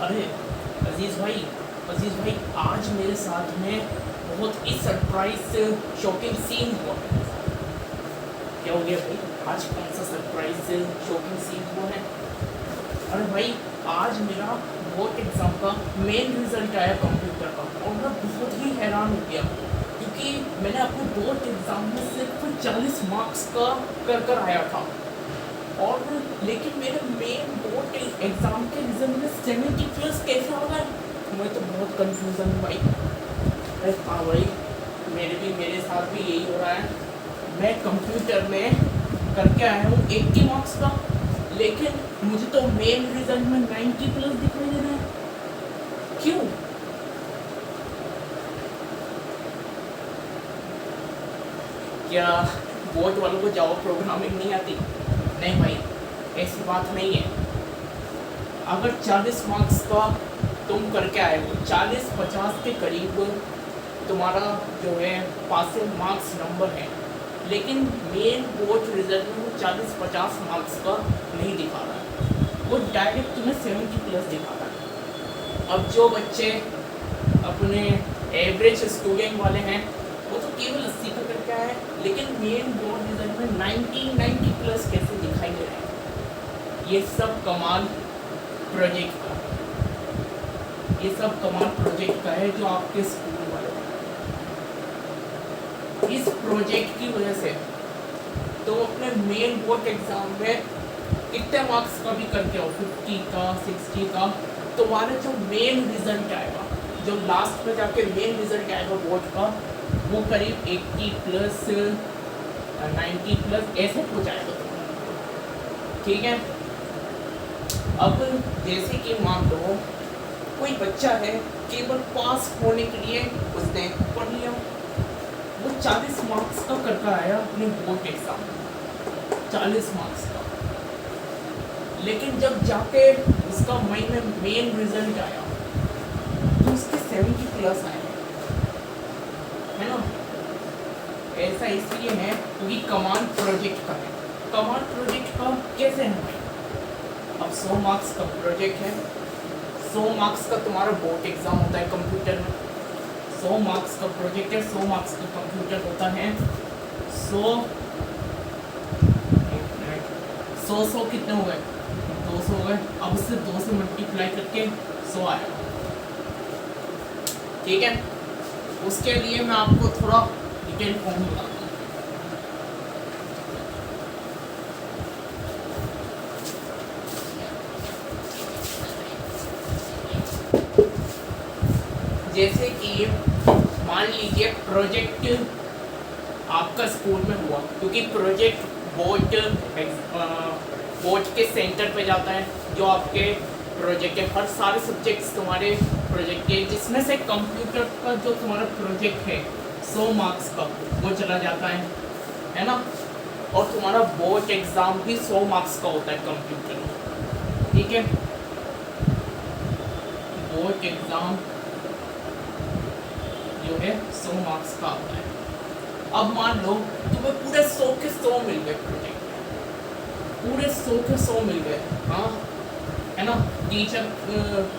अरे अजीज़ भाई, अजीज़ भाई, आज मेरे साथ में बहुत ही सरप्राइज शॉकिंग सीन हुआ है। क्या हो गया भाई? आज कौन सा सरप्राइज शॉकिंग सीन हुआ है? अरे भाई, आज मेरा बोर्ड एग्ज़ाम का मेन रिज़ल्ट आया कंप्यूटर का, और मैं बहुत ही हैरान हो गया क्योंकि मैंने अपने बोर्ड एग्ज़ाम में सिर्फ 40 मार्क्स का कर आया था, और लेकिन मेरे मेन बोर्ड एग्ज़ाम के रिजल्ट में 70+ कैसे आ गए? मैं तो बहुत कंफ्यूजन हूँ भाई। अरे हाँ भाई, मेरे साथ भी यही हो रहा है। मैं कंप्यूटर में करके आया हूँ 80 मार्क्स का, लेकिन मुझे तो मेन रिजल्ट में 90+ दिखाई दे रहा है। क्यों? क्या बोर्ड वालों को जावा प्रोग्रामिंग नहीं आती? नहीं भाई, ऐसी बात नहीं है। अगर 40 मार्क्स का तुम करके आए हो, 40-50 के करीब तुम्हारा जो है पासिंग मार्क्स नंबर है, लेकिन मेन बोर्ड रिजल्ट में वो 40-50 मार्क्स का नहीं दिखा रहा है, वो डायरेक्ट तुम्हें 70+ दिखा रहा है। अब जो बच्चे अपने एवरेज स्टूडेंट वाले हैं, वो तो केवल 80 का करके आए, लेकिन मेन बोर्ड रिजल्ट में 90+ कैसे दिखाई दे रहे हैं? ये सब कमाल प्रोजेक्ट का, ये सब कमाल प्रोजेक्ट का है जो आपके स्कूल वाले हैं। इस प्रोजेक्ट की वजह से तो अपने मेन बोर्ड एग्जाम में कितने मार्क्स का भी करके आओ, 50 का, 60 का, तुम्हारा जो मेन रिजल्ट आएगा, जो लास्ट में जाके मेन रिजल्ट आएगा बोर्ड का, वो करीब 80+ 90+ ऐसे हो जाएगा। ठीक है। अब जैसे कि मान लो कोई बच्चा है, केवल पास होने के लिए उसने पढ़ लिया, वो 40 मार्क्स का करके आया अपने बोर्ड एग्जाम, 40 मार्क्स का, लेकिन जब जाके उसका मई में मेन रिजल्ट आया तो उसके 70+ आए, है ना? ऐसा इसलिए है क्योंकि कमांड प्रोजेक्ट का है। कमांड प्रोजेक्ट का कैसे है भाई? अब 100 मार्क्स का प्रोजेक्ट है, 100 मार्क्स का तुम्हारा बोर्ड एग्जाम होता है कंप्यूटर में, 100 मार्क्स का प्रोजेक्ट है, 100 मार्क्स का कंप्यूटर होता है। 100 कितने हो गए? 200 हो गए। अब उससे 2 से मल्टीप्लाई करके 100 आएगा। ठीक है। उसके लिए मैं आपको थोड़ा डिटेल फॉर्म बताता हूँ। जैसे कि मान लीजिए प्रोजेक्ट आपका स्कूल में हुआ, क्योंकि प्रोजेक्ट बोर्ड के सेंटर पे जाता है, जो आपके प्रोजेक्ट है, हर सारे सब्जेक्ट्स तुम्हारे प्रोजेक्ट के, जिसमें से कंप्यूटर का जो तुम्हारा प्रोजेक्ट है 100 मार्क्स का, वो चला जाता है ना? और तुम्हारा बोर्ड एग्ज़ाम भी 100 मार्क्स का होता है कंप्यूटर में। ठीक है। बोर्ड एग्ज़ाम जो है 100 मार्क्स का आता है। अब मान लो तुम्हें पूरे 100 के 100 मिल गए प्रोजेक्ट, पूरे 100 के 100 मिल गए, हाँ, है ना? टीचर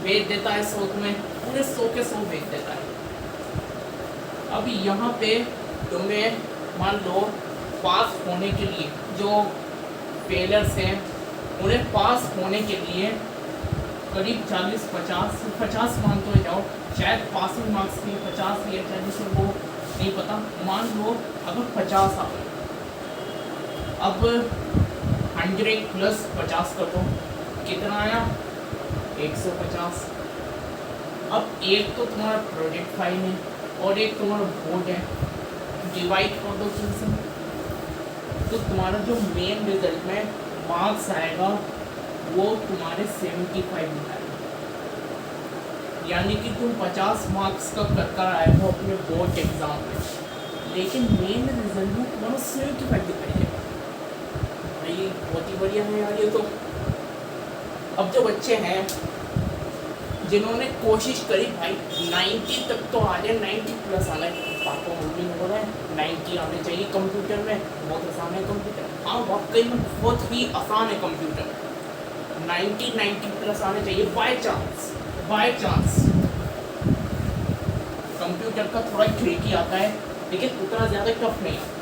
भेज देता है 100 तुम्हें, पूरे 100 के 100 भेज देता है। अब यहाँ पे तुम्हें मान लो पास होने के लिए, जो फेलर्स हैं उन्हें पास होने के लिए करीब 40-50 मान तो जाओ, शायद पासिंग मार्क्स नहीं 50 या 40 वो नहीं पता, मान लो अगर 50 आ गए, अब 100 + 50 कर दो, कितना आया? 150। अब एक तो तुम्हारा प्रोजेक्ट फाइल है और एक तुम्हारा बोर्ड है, डिवाइड कर दो 3 से, तो तुम्हारा जो मेन रिजल्ट में मार्क्स आएगा वो तुम्हारे 75 आएगा। यानी कि तुम 50 मार्क्स का कर आए हो अपने बोर्ड एग्जाम में, लेकिन मेन रिजल्ट में तुम्हारा 75 दिखाई देगा। भाई बहुत ही बढ़िया है यार ये तो। अब जो बच्चे हैं जिन्होंने कोशिश करी भाई 90 तक तो आ जाए, 90+ आना है, पापा मम्मी हो रहा है 90 आने चाहिए कंप्यूटर में, बहुत आसान है कंप्यूटर। हाँ वाकई में बहुत ही आसान है कंप्यूटर, 90+ आने चाहिए by chance. By chance computer का थोड़ा ट्रिकी आता है, लेकिन उतना ज़्यादा टफ नहीं आता।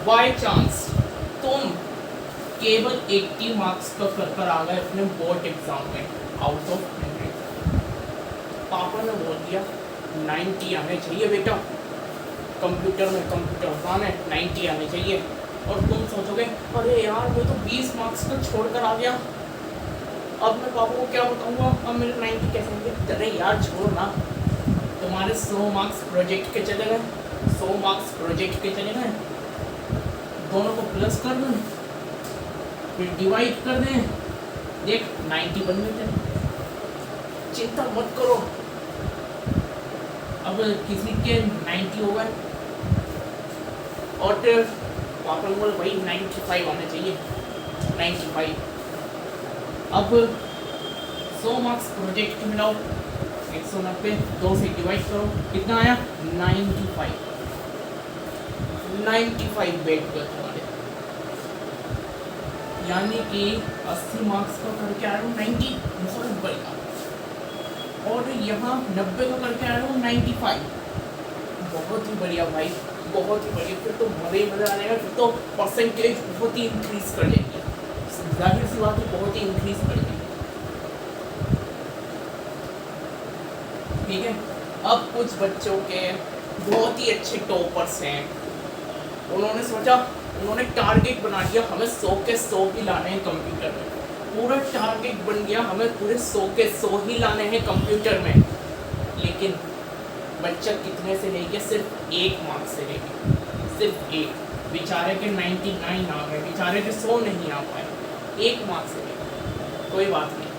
बाय चांस तुम केवल 80 मार्क्स का कर आ गए अपने बोर्ड एग्जाम में आउट ऑफ 100। पापा ने बोल दिया 90 आने चाहिए बेटा, कंप्यूटर में कंप्यूटर आसान है, 90 आने चाहिए। और तुम सोचोगे अरे यार मैं तो 20 मार्क्स का छोड़ कर आ गया, अब मैं पापा को क्या बताऊंगा, अब मेरे 90 कैसे होंगे। अरे यार छोड़ ना, तुम्हारे 100 मार्क्स प्रोजेक्ट के चले गए, 100 मार्क्स प्रोजेक्ट के चले गए, दोनों को प्लस कर दें, फिर डिवाइड कर दें, देख 90 बन गए थे। चिंता मत करो, अब किसी के 90 हो गए और फिर पापा ने बोला भाई 95 आने चाहिए, 95। अब 100 मार्क्स प्रोजेक्ट के मिलाओ, 190 2 से डिवाइड करो, कितना आया 95। 95 बैठ गए तुम्हारे, यानी कि 80 मार्क्स का करके आया हूँ 90 बढ़िया, और यहाँ 90 का करके आया हूँ 95। बहुत ही बढ़िया भाई, बहुत ही बढ़िया। फिर तो मज़े ही मज़ा आएगा, फिर तो परसेंटेज बहुत ही इंक्रीज कर देगी, जाहिर सी बात है बहुत ही इंक्रीज कर देगी। ठीक है, अब कुछ बच्चों के बहुत ही अच्छे टॉपर्स हैं, उन्होंने सोचा, उन्होंने टारगेट बना दिया हमें 100 के 100 ही लाने हैं कंप्यूटर में। पूरा टारगेट बन गया हमें पूरे 100 के 100 ही लाने हैं कंप्यूटर में। लेकिन बच्चा कितने से ले गया, सिर्फ 1 मार्क्स से ले गया, सिर्फ 1। बेचारे के 99 आ गए, बेचारे के 100 नहीं आ पाए, 1 मार्क्स से ले गया। कोई बात नहीं,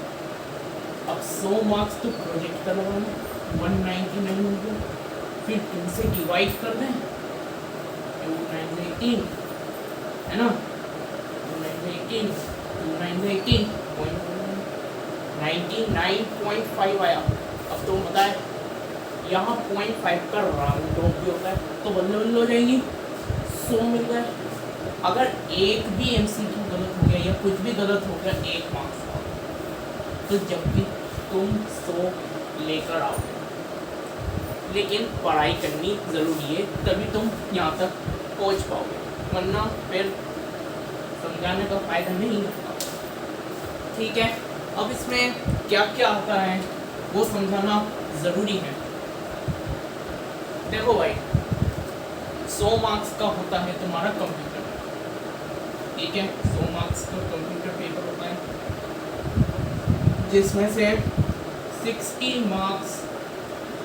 अब 100 मार्क्स तो प्रोजेक्ट का लगाना, 199 हो गया, फिर 2 से डिवाइड कर दें, 2 9 18 है ना, 2 9 18 2 9 18 99.5 आया। अब तो बताए यहाँ 0.5 का राउंड ऑफ भी होता है, तो बल्ले बल्ले हो जाएंगी, 100 मिल गए। अगर एक भी MCQ गलत हो गया या कुछ भी गलत हो गया 1 मार्क्स का, तो जब भी तुम 100 लेकर आओ, लेकिन पढ़ाई करनी ज़रूरी है, तभी तुम यहाँ तक पहुँच पाओगे, वरना फिर समझाने का फ़ायदा नहीं होता। ठीक है, अब इसमें क्या क्या आता है वो समझाना ज़रूरी है। देखो भाई, 100 मार्क्स का होता है तुम्हारा कंप्यूटर, ठीक है, 100 मार्क्स का कंप्यूटर पेपर होता है, जिसमें से 60 मार्क्स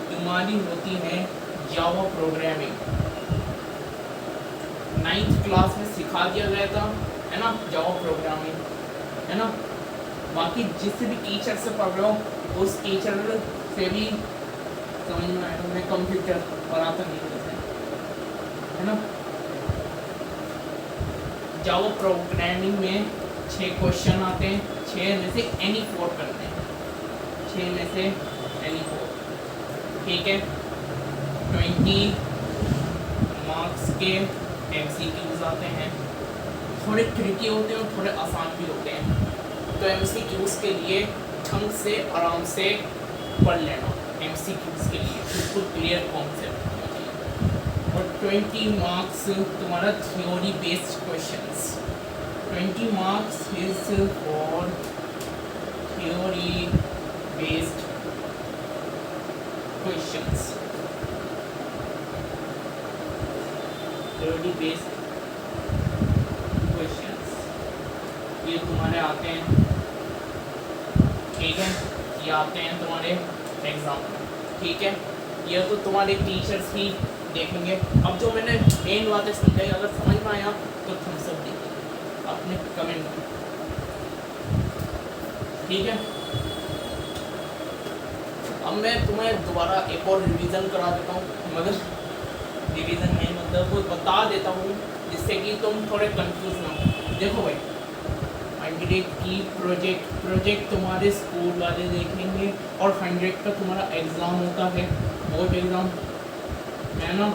तुम्हारी होती है जावा प्रोग्रामिंग। 9th क्लास में सिखा दिया गया था, है ना, जावा प्रोग्रामिंग, है ना। बाकी जिस भी टीचर से पढ़ रहे हो उस टीचर से भी समझ में आएगा, मैं कंप्यूटर पढ़ाता नहीं रहता है ना। जावा प्रोग्रामिंग में 6 क्वेश्चन आते हैं, 6 में से एनी 4 करते हैं, 6 में से एनी 4, ठीक है। 20 मार्क्स के MCQs आते हैं, थोड़े ट्रिकी होते हैं और थोड़े आसान भी होते हैं, तो MCQs के लिए ढंग से आराम से पढ़ लेना, MCQs के लिए बिल्कुल क्लियर कॉन्सेप्ट होना चाहिए। और 20 मार्क्स तुम्हारा theory based questions, 20 marks is for theory based questions, theory based questions ये तुम्हारे आते हैं, ठीक है, ये आते हैं तुम्हारे एग्जाम में, ठीक है। ये तो तुम्हारे टीचर्स ही देखेंगे। अब जो मैंने मेन बातें समझाई, अगर समझ में आया तो थम्स अप दीजिए अपने कमेंट में, ठीक है। अब मैं तुम्हें दोबारा एक और रिवीजन करा देता हूँ, मगर रिवीजन नहीं मतलब वो बता देता हूँ जिससे कि तुम थोड़े कंफ्यूज ना हो। देखो भाई, हंड्रेड की प्रोजेक्ट तुम्हारे स्कूल वाले देखेंगे, और 100 का तुम्हारा एग्ज़ाम होता है, बोर्ड एग्ज़ाम, है ना।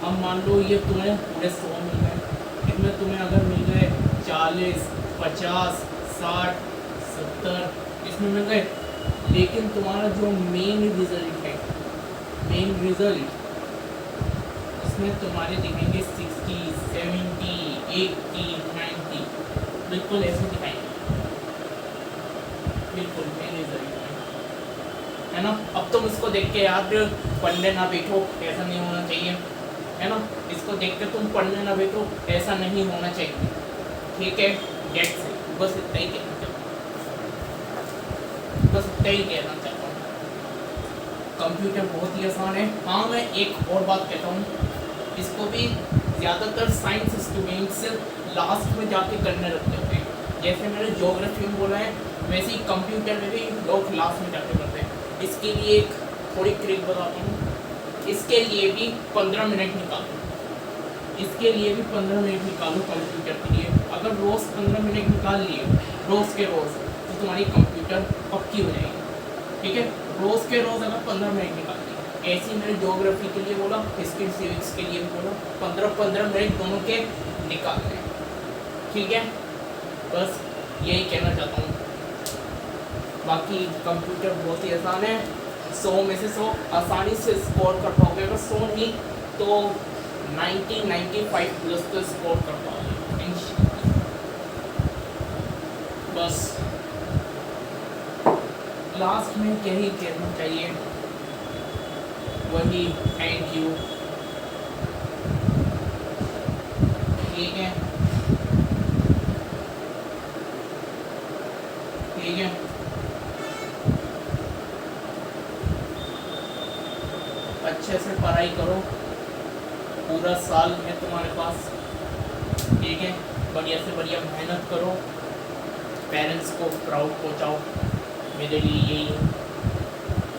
अब मान लो ये तुम्हें पूरे 100 मिल गए, इसमें तुम्हें अगर मिल गए 40, 50, 60, 70 इसमें मिल गए। लेकिन तुम्हारा जो मेन रिजल्ट है, मेन रिजल्ट उसमें तुम्हारे दिखेंगे 60, 70, 80, 90 बिल्कुल ऐसे दिखाएंगे, बिल्कुल मेन रिजल्ट है ना। अब तुम इसको देख के यार पढ़ने ना बैठो, ऐसा नहीं होना चाहिए, है ना। इसको देख के तुम पढ़ने ना बैठो, ऐसा नहीं होना चाहिए, ठीक है। गेट से बस इतना ही कहना चाहता हूँ, बस इतना ही कहना चाहता हूँ। कंप्यूटर बहुत ही आसान है। हाँ मैं एक और बात कहता हूँ, इसको भी ज़्यादातर साइंस स्टूडेंट्स लास्ट में जाके करने लगते हैं। जैसे मैंने ज्योग्राफी में बोला है, वैसे ही कंप्यूटर में भी लोग लास्ट में जाके करते हैं। इसके लिए एक थोड़ी ट्रिक बताता हूँ। इसके लिए भी 15 मिनट निकालो, इसके लिए भी 15 मिनट निकालो कंप्यूटर के लिए। अगर रोज़ 15 मिनट निकाल लिए, रोज़ के रोज़, तो तुम्हारी कंप्यूटर पक्की हो जाएगी, ठीक है। रोज़ के रोज़ अगर 15 मिनट निकाल लिए, ऐसे ही मैंने ज्योग्राफी के लिए बोला, हिस्ट्री सिविक्स के लिए भी बोला, 15-15 मिनट दोनों के निकालने, ठीक है। बस यही कहना चाहता हूँ। बाकी कंप्यूटर बहुत ही आसान है, 100 में से 100 आसानी से स्कोर कर पाओगे। अगर 100 नहीं तो 90-95 प्लस तो स्कोर कर पाओगे इंशाल्लाह। बस लास्ट में क्या ही कहना चाहिए, वही थैंक यू, ठीक है, ठीक है। अच्छे से पढ़ाई करो, पूरा साल है तुम्हारे पास, ठीक है। बढ़िया से बढ़िया मेहनत करो, पेरेंट्स को प्राउड पहुंचाओ, मेरे लिए यही है,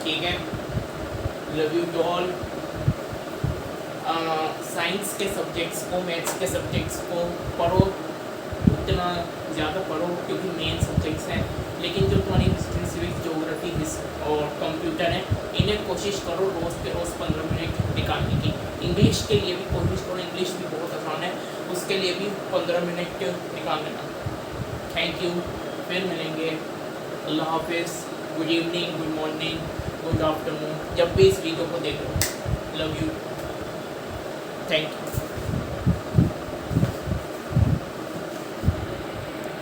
ठीक है। Love you to all. Science के सब्जेक्ट्स को, मैथ्स के सब्जेक्ट्स को पढ़ो, उतना ज़्यादा पढ़ो क्योंकि मेन सब्जेक्ट्स हैं। लेकिन जो तुम्हारी हिस्ट्री सिविक्स ज्योग्राफी और कंप्यूटर है, इन्हें कोशिश करो रोज़ के रोज़ 15 मिनट निकालने की। इंग्लिश के लिए भी कोशिश करो, इंग्लिश भी बहुत आसान है, उसके लिए भी 15 मिनट निकाल लेना। थैंक यू, फिर मिलेंगे। अल्लाह हाफिज़, good evening, good morning, good afternoon, जब भी इस वीडियो को देखो। Love you, thank you.